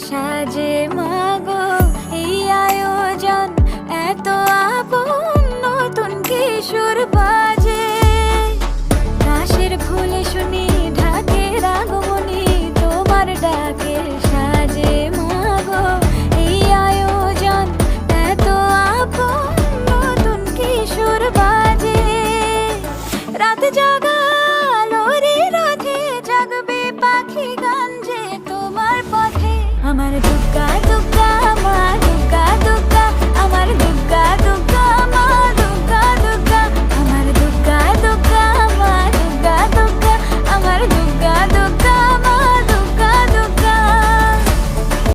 সাজে মাগো এই আয়োজন এত আপন নতুন কিশোর বাজে কাশের ফুলে শুনি ঢাকের আগমনী তোমার ডাকে সাজে মাগো এই আয়োজন এত আপন নতুন কিশোর বাজে রাত জাগা লোরে রাধে জাগবে পাখি গান যে তোমার পথে আমার দুর্গা